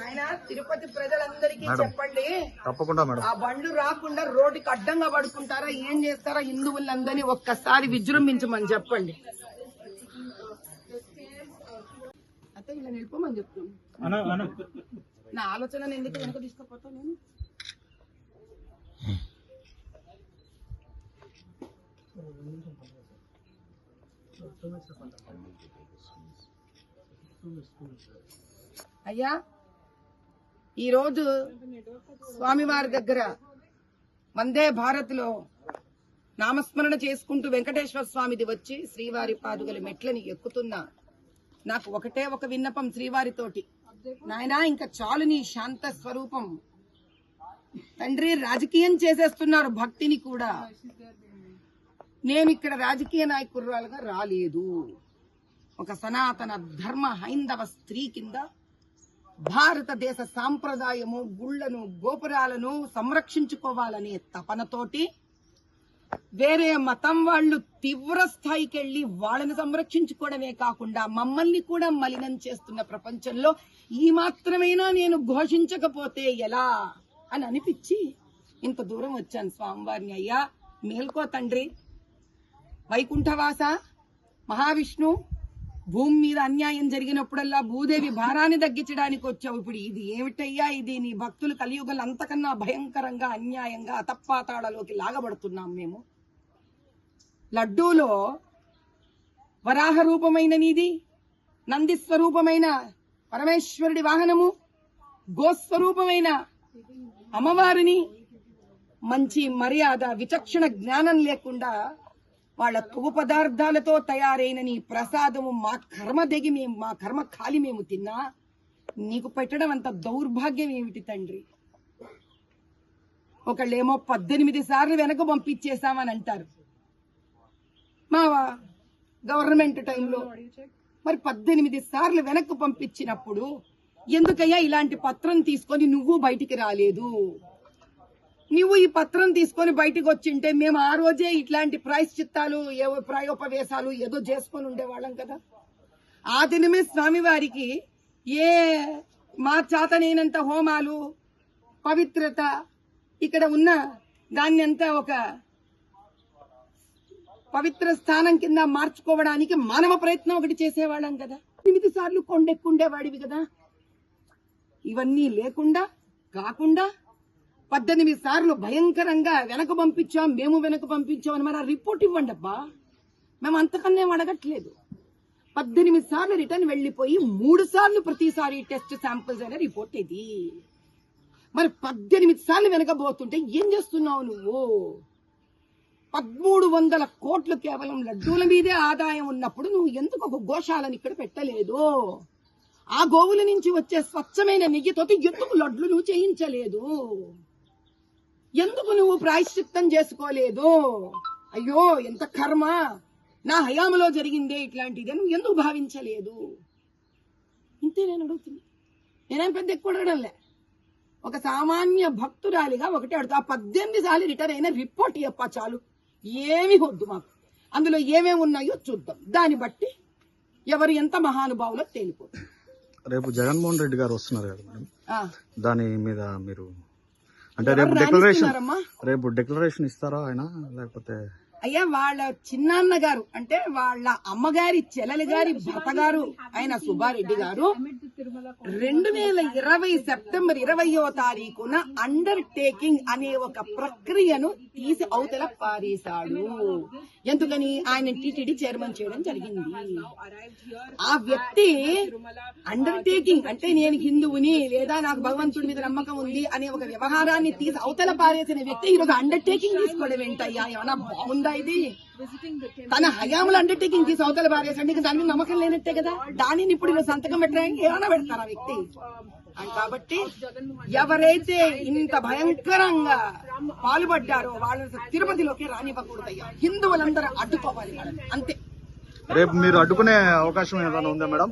ఆయన తిరుపతి ప్రజలందరికీ చెప్పండి, తప్పకుండా మేడం. ఆ బండ్లు రాకుండా రోడ్డుకి అడ్డంగా పడుకుంటారా, ఏం చేస్తారా, హిందువులందరినీ ఒక్కసారి విజృంభించమని చెప్పండి. అయితే ఇలా నిలిపోమని చెప్తాను. నా ఆలోచన ఎందుకు వెనక తీసుకుపోతాను నేను. అయ్యా, ఈరోజు స్వామివారి దగ్గర వందే భారత్ లో నామస్మరణ చేసుకుంటూ వెంకటేశ్వర స్వామిది వచ్చి శ్రీవారి పాదుగల మెట్లని ఎక్కుతున్నా. నాకు ఒకటే ఒక విన్నపం శ్రీవారితోటి, నాయనా ఇంకా చాలు నీ శాంత స్వరూపం. తండ్రి, రాజకీయం చేసేస్తున్నారు భక్తిని కూడా. నేను ఇక్కడ రాజకీయ నాయకురాలుగా రాలేదు. ఒక సనాతన ధర్మ హైందవ స్త్రీ కింద భారతదేశ సాంప్రదాయము, గుళ్లను, గోపురాలను సంరక్షించుకోవాలనే తపనతోటి వేరే మతం వాళ్ళు తీవ్ర స్థాయికి వెళ్లి వాళ్ళని సంరక్షించుకోవడమే కాకుండా మమ్మల్ని కూడా మలినం చేస్తున్న ప్రపంచంలో ఈ మాత్రమైనా నేను ఘోషించకపోతే ఎలా అని అనిపించి ఇంత దూరం వచ్చాను స్వామివారిని. అయ్యా మేల్కో తండ్రి, వైకుంఠవాస, మహావిష్ణు, భూమి మీద అన్యాయం జరిగినప్పుడల్లా భూదేవి భారాన్ని తగ్గించడానికి వచ్చావు. ఇప్పుడు ఇది ఏమిటయ్యా, ఇది నీ భక్తులు కలియుగలు అంతకన్నా భయంకరంగా అన్యాయంగా అతప్పాతాళలోకి లాగబడుతున్నాం మేము. లడ్డూలో వరాహ రూపమైన నీది, నంది స్వరూపమైన పరమేశ్వరుడి వాహనము, గోస్వరూపమైన అమ్మవారిని మంచి మర్యాద, విచక్షణ జ్ఞానం లేకుండా వాళ్ళ కొవ్వు పదార్థాలతో తయారైన నీ ప్రసాదము మా కర్మ దిగి మేము, మా కర్మ ఖాళీ మేము తిన్నా నీకు పెట్టడం అంత దౌర్భాగ్యం ఏమిటి తండ్రి? ఒకళ్ళేమో 18 సార్లు వెనక పంపించేశామని అంటారు మా గవర్నమెంట్ టైంలో. మరి 18 సార్లు వెనక్కు పంపించినప్పుడు ఎందుకయ్యా ఇలాంటి పత్రం తీసుకొని నువ్వు బయటికి రాలేదు? నువ్వు ఈ పత్రం తీసుకొని బయటకు వచ్చింటే మేము ఆ రోజే ఇట్లాంటి ప్రాయశ్చిత్తాలు, ఏవో ప్రాయోపవేశాలు ఏదో చేసుకొని ఉండేవాళ్ళం కదా. ఆ దినమే స్వామివారికి ఏ మా చేతనైనంత హోమాలు, పవిత్రత ఇక్కడ ఉన్న దాన్ని అంతా ఒక పవిత్ర స్థానం కింద మార్చుకోవడానికి మానవ ప్రయత్నం ఒకటి చేసేవాళ్ళం కదా. 8 సార్లు కొండెక్కుండేవాడివి కదా. ఇవన్నీ లేకుండా కాకుండా 18 సార్లు భయంకరంగా వెనక పంపించాం, మేము వెనక పంపించామని మరి ఆ రిపోర్ట్ ఇవ్వండి అబ్బా. మేము అంతకన్నా అడగట్లేదు. 18 సార్లు రిటర్న్ వెళ్లిపోయి 3 సార్లు ప్రతిసారి టెస్ట్ శాంపిల్స్ అనే రిపోర్ట్ ఇది. మరి 18 సార్లు వెనకబోతుంటే ఏం చేస్తున్నావు నువ్వు? 1300 కోట్లు కేవలం లడ్డూల మీదే ఆదాయం ఉన్నప్పుడు నువ్వు ఎందుకు ఒక గోశాలను ఇక్కడ పెట్టలేదు? ఆ గోవుల నుంచి వచ్చే స్వచ్ఛమైన నెయ్యితో ఎందుకు లడ్లు నువ్వు చేయించలేదు? ఎందుకు నువ్వు ప్రాయశ్చిత్తం చేసుకోలేదు? అయ్యో ఎంత కర్మ, నా హయాములో జరిగిందే ఇట్లాంటిది నువ్వు ఎందుకు భావించలేదు? ఇంతే నేను అడుగుతున్నా. నేనేం పెద్ద ఎక్కువ అడగడంలే. ఒక సామాన్య భక్తురాలిగా ఒకటే అడుగుతా, 18 సార్లు రిటర్న్ అయిన రిపోర్ట్ చెప్పా చాలు. ఏమి వద్దు మాకు. అందులో ఏమేమి ఉన్నాయో చూద్దాం, దాన్ని బట్టి ఎవరు ఎంత మహానుభావులో తేలిపోతుంది. రేపు జగన్మోహన్ రెడ్డి గారు వస్తున్నారు కదా మేడం, దాని మీద మీరు అంటే రేపు డిక్లరేషన్ ఇస్తారా ఆయన, లేకపోతే? అయ్యా, వాళ్ళ చిన్నాన్న గారు అంటే వాళ్ళ అమ్మగారి చెల్లెలి గారి భర్త గారు ఆయన సుబ్బారెడ్డి గారు 2020 సెప్టెంబర్ 20వ తారీఖున అండర్ టేకింగ్ అనే ఒక ప్రక్రియను తీసి అవతల పారేశాడు. ఎందుకని? ఆయన టీటీడీ చైర్మన్ చేయడం జరిగింది. ఆ వ్యక్తి అండర్ టేకింగ్ అంటే నేను హిందువుని లేదా నాకు భగవంతుడి మీద నమ్మకం ఉంది అనే ఒక వ్యవహారాన్ని తీసి అవతల పారేసిన వ్యక్తి ఈరోజు అండర్ టేకింగ్ తీసుకోవడం ఏంటయ్యా? ఏమన్నా బాగుందా ఇది? తన హయాములు అండర్ టేకింగ్ తీసి అవతల పారేసండి, దాని మీద నమ్మకం లేనట్టే కదా. దానిని ఇప్పుడు మీరు సంతకం పెట్టడానికి ఏమైనా పెడతారా వ్యక్తి? కాబట్టి ఎవరైతే ఇంత భయంకరంగా పాల్పడ్డారో వాళ్ళని తిరుపతిలోకి రానివ్వకూడదయ్యా. హిందువులందరూ అడ్డుకోవాలి అంతే. రేపు మీరు అడ్డుకునే అవకాశం ఏమైనా ఉందా మేడం?